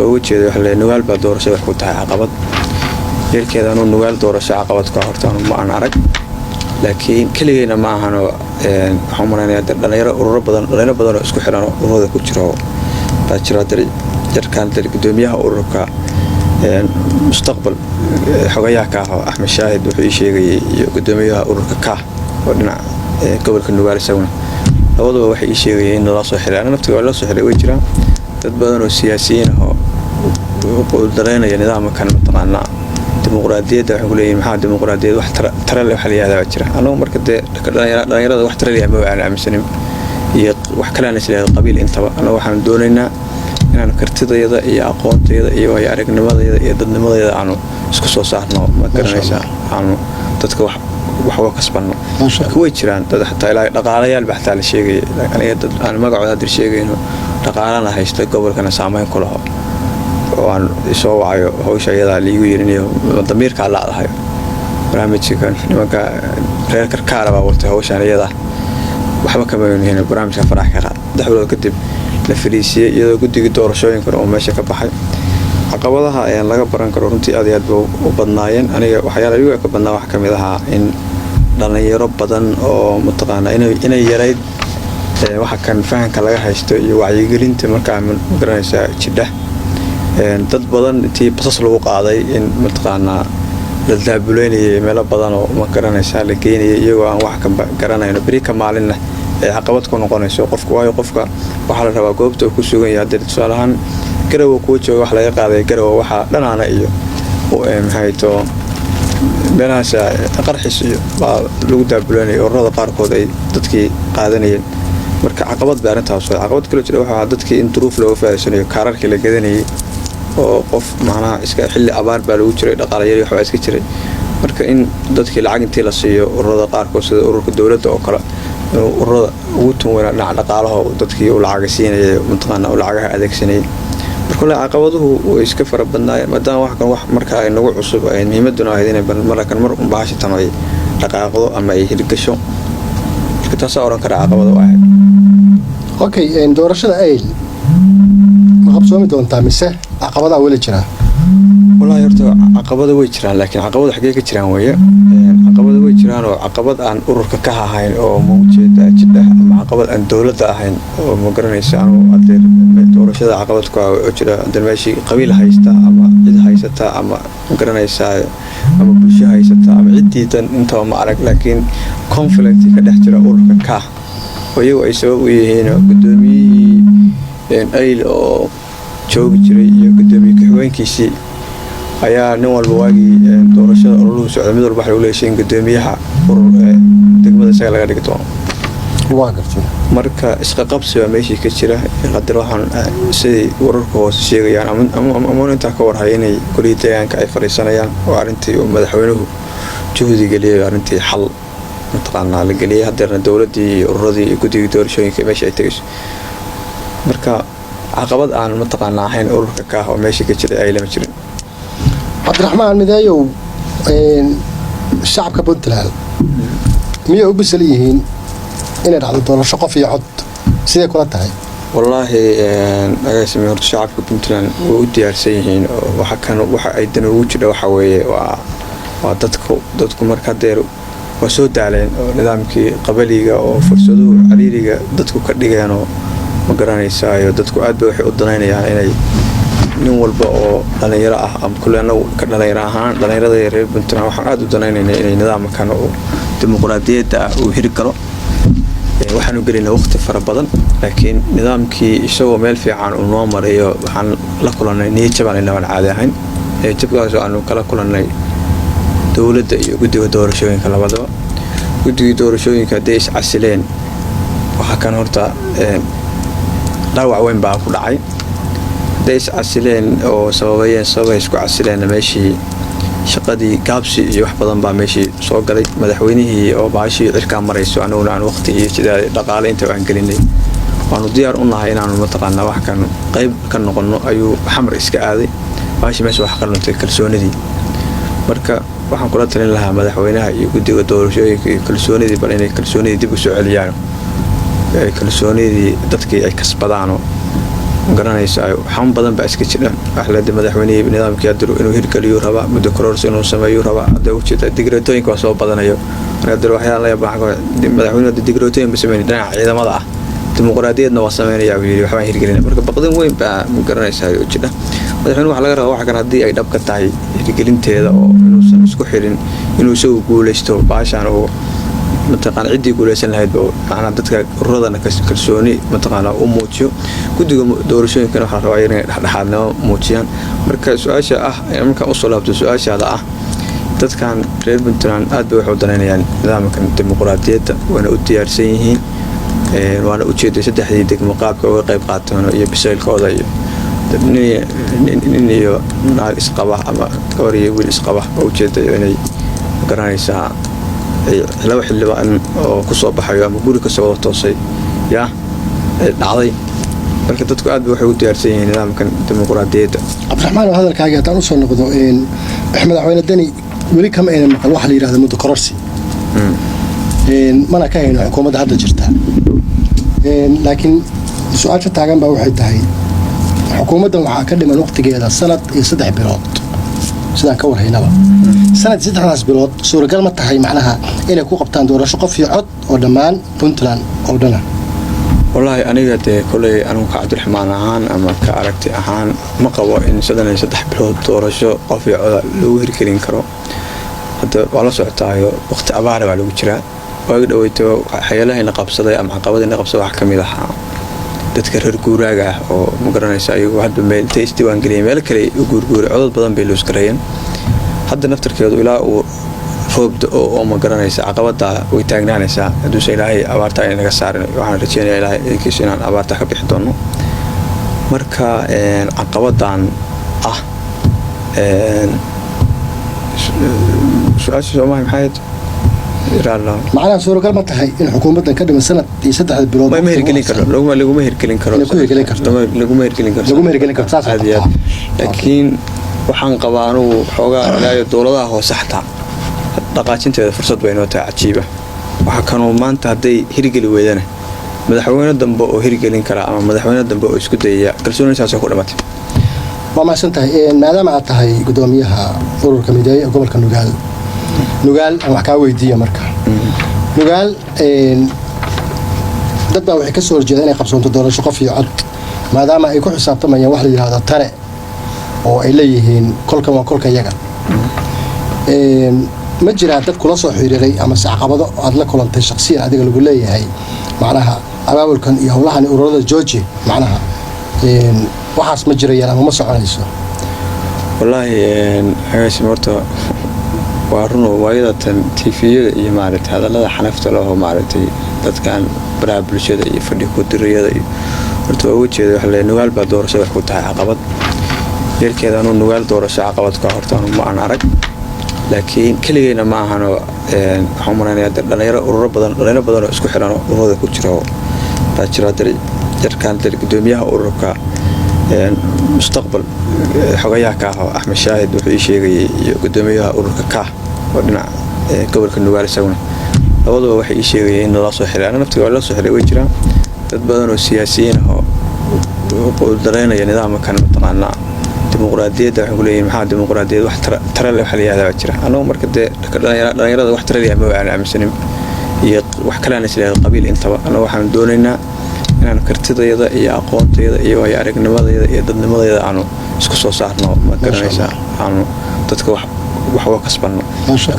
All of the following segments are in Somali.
ugu jeedo waxa la nugaal baa doorasho wax ku tahay caqabad yeelkeeda inuu nugaal doorasho caqabad ka hortaan ma aan arag laakiin kaligeena ma ahano waxaan maranayaa dhalinyaro ururo badan oo isku xiran ururada ku jiro baa jira jarkaan gudoomiyaha ururka mustaqbal xogayaha ka ah Axmed Shaahid wuxuu sheegay iyo gudoomiyaha ururka ka oo dhinac gobolka nugaal isaguna labadaba waxay sheegayeen in la soo xiray naftiga la soo xiray way jiraan dad badan oo siyaasiyiin ah oo dareynaya nidaamkan mataqaana dimuqraadiyadda waxa uu leeyahay maxaa dimuqraadiyad wax tara leh waxa la yiraahdaa jira anagu marka dhalinyarada wax tara leh ma aan aaminsanin iyo wax kale aan isleeyahay qabiil intaba anagu waxaan doonaynaa inaan kartidayada iyo aqoontayada iyo aragnimadaada iyo dadnimadayada aanu isku soo saarno ma garanaysaa aanu dadka wax kasbano way jiraan dad xataa ilaa dhaqaalayaal baxtaa la sheegay aniga dad aan magacooda hadir sheegayno dhaqaalana haysta gobolkana saameyn ku laho oo aan soo wacayo hawsha iyada liigu yeerinayo damiirka la adahay barnaamijkan nimanka reer karkaar baa wartay hawshan iyada waxba kama yeelin barnaamijka farax ka qaad daxwada kadib la fariisiyay iyadoo guddiga doorashooyinka oo meesha ka baxay caqabadaha ay laga baran karo runtii aad iyo aad u badnaayeen aniga waxyaalaha iyaga ka badnaa wax kamid ahaa in dhalinyaro badan oo mataqaana inay yareyd waxa kan fahanka laga haysto iyo wacyigelinta markaa ma garanaysaa jidha dad badan intii basas lagu qaaday in mataqaana la daabuleynayay meelo badan oo ma garanaysaa la geynayay iyagoo aan wax ka garanayno bari ka maalin ee caqabad ku noqonayso qofka waxa la rabaa goobta uu ku sugan yahay hadda tusaalahan garow ku jooga wax laga qaaday garow waxa dhanaana iyo maxayto meelahaas qarxis iyo lagu daabuleynay ururada qaarkood ay dadkii qaadanayeen marka caqabad baa arintaas caqabad kale jira waxa dadkii in duruuf loo faa'iideysanayo kaararkii la gadanayay oo qof macnaha iska xilli abaar baa lagu jiray dhaqaalayaal waxa iska jiray marka in dadkii lacag intii la siiyo ururada qaarkood sida ururka dawladda oo kale ururada ugu tunweyna dhinaca dhaqaalaha dadkii uu lacag siinayay mataqaana uu lacagaha adeegsanayay marka caqabaduhu way iska fara badnaayeen maadaama wax marka ay nagu cusub ay muhiimaduna ahayd inay markan mar un baashi tamay dhaqaaqdo ama ay hirgasho marka taas oo oran kara caqabado ahayd okay doorashada ayl ma qabsoomi doontaa mise caqabadaha wali jira wallahi horta caqabado way jiraan laakiin caqabado xagee ka jiraan weeye caqabado way jiraan oo caqabad aan ururka ka ahayn oo muujeeda jidda ama caqabad aan dawladda ahayn oo ma garanaysaa oo adeer doorashada caqabad ku ah oo jira dalmeeshi qabiil haysta ama cid haysata ama ma garanaysaa ama bulsho haysata ama ciidan inta ma arag laakiin conflict ka dhex jira ururka ka oo iyagu ay sabab u yihiin gudoomiyihii ayl oo joogi jiray iyo gudoomiye haweenkiisii ayaa nin walba waagii doorashada ururadu socday mid walba waxa uu leeyahay gudoomiyaha urur degmada isaga laga dhigto waa gartay marka isqa qabsiga meeshii ka jira qadar waxaan si ururka hoos sheegayaan ama inta ka war hayay inay kuliyadaanka ay fariisanayaan oo arintii madaxweynuhu juhdi galiyay arintii xal mataqaana la galiyay haddana dawladii ururadii guddiga doorashooyinka meesha ay tagayso marka caqabad aan mataqaana ahayn ururka ka oo meesha ka jiray ay lama jirin Cabdiraxmaan Midayow shacabka Puntland miyay u bisal yihiin inay dhacdo doorasho qof iyo cod sidee kula tahay wallahi agaasimi horta shacabka Puntland oo u diyaarsan yihiin waxa ay dan ugu jira waxa weeye waa dadku marka deer waa soo daaleen oo nidaamkii qabaliga oo fursado cariiriga dadku ka dhigeen oo ma garanaysaa iyo dadku aad bay waxay u danaynayaan inay nin walba oo dhalinyaro ah ama kullana ka dhalinyaro ahaan dhalinyarada reer Puntland waxaan aad u danaynaynaa inay nidaamkan oo dimuqraadiyadda uu hirgalo waxaanu gelinaa waqti fara badan laakiin nidaamkii isagoo meel fiican uu noo marayo waxaan la kulanay niyadjabaan inaan caadi ahayn jabkaas oo aanu kala kulanay dawladda iyo guddiga doorashooyinka labadaba guddiga doorashooyinka haday is casileen waxa kan horta dhaawac weyn baa ku dhacay haday is casileen oo sababay isku casileen meeshii shaqadii gaabsi iyo wax badan baa meeshii soo galay madaxweynihii oo baashii cirka marayso anaguna aan waqti iyo sida dhaqaale inta aan gelinay waanu diyaar u nahay inaanu mataqaana wax kan qayb ka noqono ayuu xamar iska aaday baashi meesha wax ka luntay kalsoonidii marka waxaan kula talin lahaa madaxweynaha iyo guddiga doorashooyinka kalsoonidii bal inay kalsoonidii dib u soo celiyaan kalsoonidii dadkii ay kasbadaan garanaysa waxaan badan baa iska jira waxlada madaxweynaha nidaamkii adru inuu hirgaliyo raba muddo kororsi inuu sameeyo raba hadda u jeeda digreetooyinka waa soo badanayo marka waxyaalaha la yaabaa madaxweynaha digreetooyin ba sameeyay dhinaca ciidamada ah dimuqraadiyadna waa sameynaya waxba hirgelin marka baqdin weyn baa garanaysa oo jira madaxweynuhu waxa laga rabaa wax kan hadii ay dhab ka tahay hirgelinteeda oo inuusan isku xirin inuu soo guuleysto baashan oo mataqaan cidii guuleysan lahayd oo macna dadka ururadana kalsooni mataqaan u muujiyo gudiga doorashooyinka waxa rabaa inay dhaxdhaxaadnimo muujiyaan marka su'aasha ah marka u soo laabto su'aashaada ah dadkan reer Puntland aad bay wax u daneynayaan nidaamka dimuqraadiyadda wana u diyaarsan yihiin waana u jeeday saddexdii degmo qaabka uga qayb qaataan iyo bisaylkooda iyo iyo naag isqaba ama gabar iyo wiil isqaba oo jeeday inay garanaysaa laba xildhibaan oo ku soo baxayo ama guri ka soo toosay dhacday marka dadku aad waxay u diyaarsan yihiin nidaamkan dimuqraadiyadda Cabdiraxmaan hadalkaaga taan u soo noqdo madaxweyne Dani weli kama ayna maqal waxa la yiraahdo muddo kororsi mana ka hayno xukuumadda hadda jirta laakiin su'aasha taagan baa waxay tahay xukuumaddan waxaa ka dhiman waqtigeeda sanad iyo 3 bilood sidaan ka warhaynaba sanad 3 bilood suuragal ma tahay macnaha inay ku qabtaan doorasho qof iyo cod oo dhammaan Puntland oo dhan wallahi aniga kulay anu ka Cabdiraxmaan ahaan ama ka aragti ahaan ma qabo in 3 bilood doorasho qof iyo cod lagu hirgelin karo hadda wala socotaayo waqti abaar baa lagu jiraa waagi dhaweyto waxyaalaha qabsaday ama caqabadaha qabsaday wax kamid ah dadka reer guuraaga ah oo ma garanaysa ayagu hadda meel isdiiwaan galiyay meel kale u guurguuray codad badan bay loo iskarayeen hadda naftarkeedu ilaa uu roobdo oo ma garanaysa caqabada way taagnaanaysaa haduu Ilaahay abaarta ay naga saarin waxaan rajeynayaa Ilaahay inkiisa inaan abaarta ka bixi doono marka caqabadan ah su'aasha Soomaaliya maxay macnaha suuragal ma tahay in xukuumaddan ka dhiman sanad iyo 3 bilood ma hirgelin karo laguma hirgelin karo laguma hirgelin karo saas laakiin waxaan qabaa inuu xoogaa ilaahay dawladaha hoose xataa dhaqaajinteeda fursad bay noo tahay cajiiba waxa kanoo maanta haday hirgeli weydana madaxweyne dambe oo hirgelin kara ama madaxweyne dambe oo isku dayaya kalsoonidaas ku dhamatay ma santahay maadaama aad tahay gudoomiyaha ururka mideey ee gobolka Nugaal wax ka weydiiyo marka Nugaal dad baa waxay ka soo horjeedaan inay qabsoonto doorasho qof iyo cod maadaama ay ku xisaabtamayaan wax la yiraahdo tare oo ay leeyihiin kolka waa kolka iyaga ma jira dad kula soo xiriiray ama caqabado aad la kulantay shakhsiyan adiga lagu leeyahay macnaha abaabulkan iyo howlahan ururada Georgia macnaha waxaas ma jirayaan ama ma soconayso wallahi ayay marto waaruno waayadatan TV-yada iyo maaragtay hadalada xanafta loo maaragtay dadkan baraha bulshada iyo fadhi ku diriyada iyo horta ugu jeedo wax la Nugaal baa doorasho wax ku tahay caqabad yarkeeda inuu Nugaal doorasho caqabad ka hortaan ma aan arag laakiin kaligeena ma ahano waxaan maranayaa dhalinyaro ururo badan oo isku xiran ururada ku jira baa jira jarkan gudoomiyaha ururka mustaqbal xogayaha ka Axmed Shaahid wuxuu sheegay iyo gudoomiyaha ururka ka oo dhinaca gobolka Nugaal isaguna labadaba waxay sheegayeen in la soo xiray naftiga la soo xiray way jiraan dad badan oo siyaasiyiin ah oo dareynaya nidaamka mataqaana dimuqraadiyadda waxa leeyahay maxaa dimuqraadiyad wax tara la xaliyada jira anoo marka dhalinyarada wax tara leeyahay ma aan aaminsanin iyo wax kale aan isleeyahay qabiil intaba anoo waxaan doonaynaa inaan kartidayada iyo aqoontayada iyo aragnimadayada iyo dadnimadayada aanu isku soo saarno ma garanaysaa aanu dadka wax uga kasbano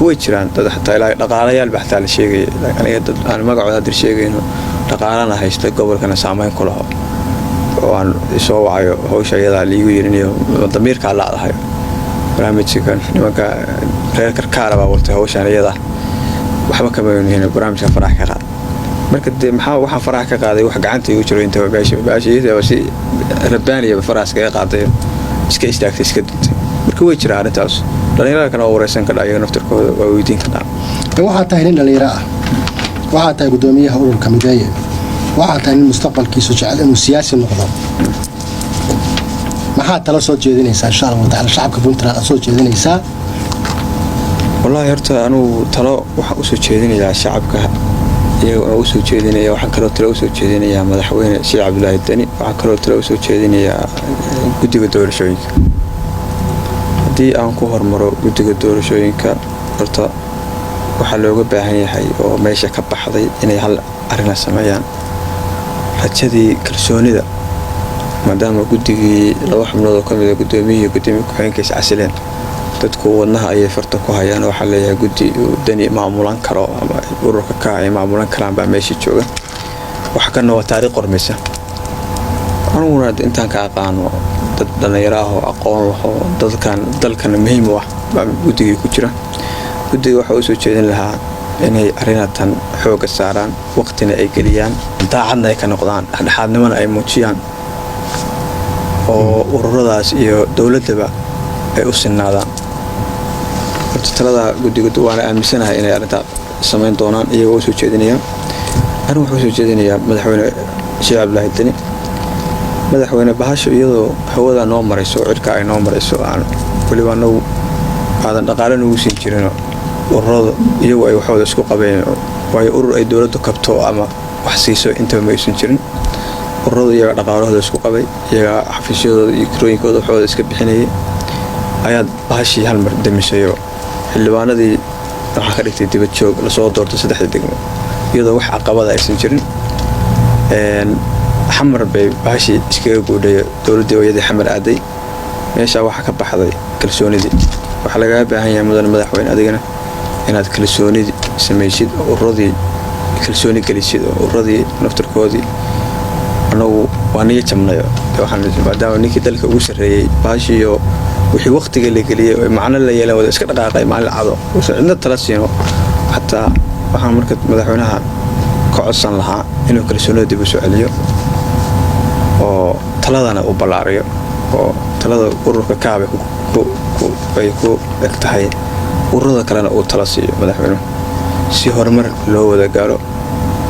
way jiraan dad xataa ilaa dhaqaalayaal baa xataa la sheegay aniga dad aan magacooda dir sheegayno dhaqaalana haysta gobolkana saameyn ku laho oo aan soo wacayo hawsha iyada liigu yirinayo damiirka la adahay barnaamijkan nimanka reer karkaara baa waqti hawshan iyada waxba kama yeelin barnaamijka farax ka qaad marka maxaa waxa farax ka qaaday wax gacanta igu jiro inta baashiyada si rabbaaniya faraas ka qaaday iska istaagtay iska dintay marka way jiraan arintaas dhalinyarada kana wareysan ka dhacay naftirkooda waa weydiin ka dhacay waxa tahay nin dhalinyaro ah waxa tahay gudoomiyaha ururka mideey waxa tahay nin mustaqbalkiisu jecel inuu siyaasi noqdo maxaa tala soo jeedinaysaa insha Allah taala shacabka Puntland soo jeedinaysaa wallahi horta anu talo waxa u soo jeedinayaa shacabka iyagoo u soo jeedinaya waxaan kaloo talo u soo jeedinayaa madaxweyne Sheekh Cabdullaahi Dani waxaan kaloo talo u soo jeedinayaa guddiga doorashooyinka haddii aan ku hormaro guddiga doorashooyinka horta waxaa looga baahan yahay oo meesha ka baxday inay hal arrin sameeyaan rajadii kalsoonida maadaama guddigii laba xubnood oo ka mid ah gudoomiyihii gudoomiye ku-xigeenkiisa casileen dadku wadnaha ayay farta ku hayaan waxaa leeyahay guddi Dani maamulan karo ama ururka ka ay maamulan karaan baa meesha jooga waxa kana waa taariikh qormaysa anuguna intaan ka aqaano dad dhalinyaro ah oo aqoon leh dalkan muhiim u ah baa guddiga ku jira guddiga waxa uu soo jeedin lahaa inay arrintan xooga saaraan waqtina ay geliyaan daacadna ay ka noqdaan dhexdhexaadnimana ay muujiyaan oo ururadaas iyo dawladaba ay u sinaadaan talada guddiga waana aaminsanahay inay arrinta sameyn doonaan iyagoo soo jeedinaya arrin wuxuu soo jeedinayaa madaxweyne Sheekh Cabdullaahi Dani madaxweyne bahasho iyadoo hawada noo marayso cirka ay noo marayso aan waliba noo aadan dhaqaale ugu siin jirin ururada iyagoo ay waxooda isku qabeen way urur ay dawladdu kabto ama wax siiso inta ma aysan jirin ururada iyaga dhaqaalahooda isku qabay iyaga xafiisyadooda iyo kirooyinkooda waxooda iska bixinayay ayaad bahashii hal mar damisayo xildhibaanadii waxaa ka dhigtay dibad joog la soo doortay 3 degmo iyadoo wax caqabad aysan jirin xamar bay bahashii iskaga guudhay dawladda wayadii xamar aaday meesha waxa ka baxday kalsoonidii waxa laga baahan yahay madaxweyne adigana inaad kalsoonidii sameeysid ururadii kalsooni gelisid ururadii naftarkoodii anagu waa niyo jamnayo waxaan maadaama ninkii dalka ugu sareeyay baashiyo wixii waqtiga la geliyay oo macna la yeelan wada iska dhaqaaqay maalin cado cidna tala siino hatta waxaan markaa madaxweynaha ka codsan lahaa inuu kalsoonida dib u soo celiyo oo taladana u balaariyo oo talada ururka kaabe ku egtahay ururada kalena uu tala siiyo madaxweynuhu si horumar loo wada gaaro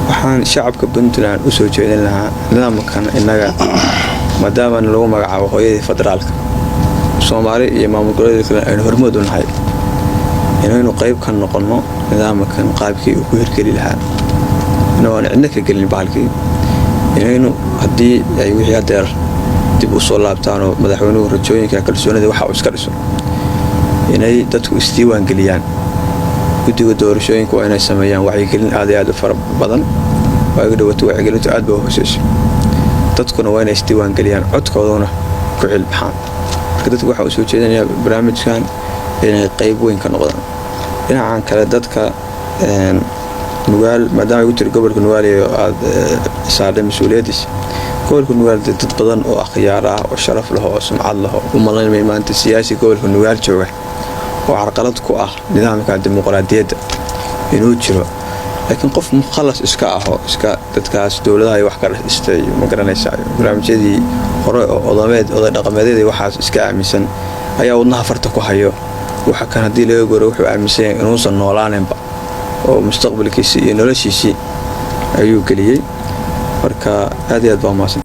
waxaan shacabka Puntland u soo jeedin lahaa nidaamkan inaga maadaama lagu magacaabo hooyadii federaalka Soomaali iyo maamul goboleedka kale ay hormuud u nahay inaynu qayb ka noqono nidaamkan qaabkii uu ku hirgeli lahaa inuu cidna ka gelin baalkii inaynu haddii ay wixii adeer dib u soo laabtaan oo madaxweynuhu rajooyinka kalsoonida waxa uu iska dhiso inay dadku isdiiwaan geliyaan guddiga doorashooyinka waa inay sameeyaan wacyigelin aad u fara badan waaga dhawaato wacyigelintu aad baa hooseysa dadkuna waa inay isdiiwaan geliyaan codkooduna ku cilbaxaan marka dadku waxa uu soo jeedinayaa barnaamijkan inay qayb weyn ka noqdaan dhinacan kale dadka nugaal maadaama ay u tiri gobolka nugaal iyo aad saaray mas'uuliyadiisa gobolka nugaal dad badan oo akhyaar ah oo sharaf leh oo sumcad leh oo malaynay maanta siyaasi gobolka nugaal jooga oo carqalad ku ah nidaamka dimuqraadiyadda inuu jiro laakiin qof mukhallas iska ah oo iska dadkaas dawladaha ay wax ka dhistay ma garanaysaa barnaamijyadii hore oo odameed dhaqameedii waxaas iska aaminsan ayaa wadnaha farta ku hayo waxa kan hadii laga goro wuxuu aaminsan yahay inuusan noolaanba oo mustaqbalkiisa iyo noloshiisa ayuu geliyay marka aad iyo aad baa mahadsan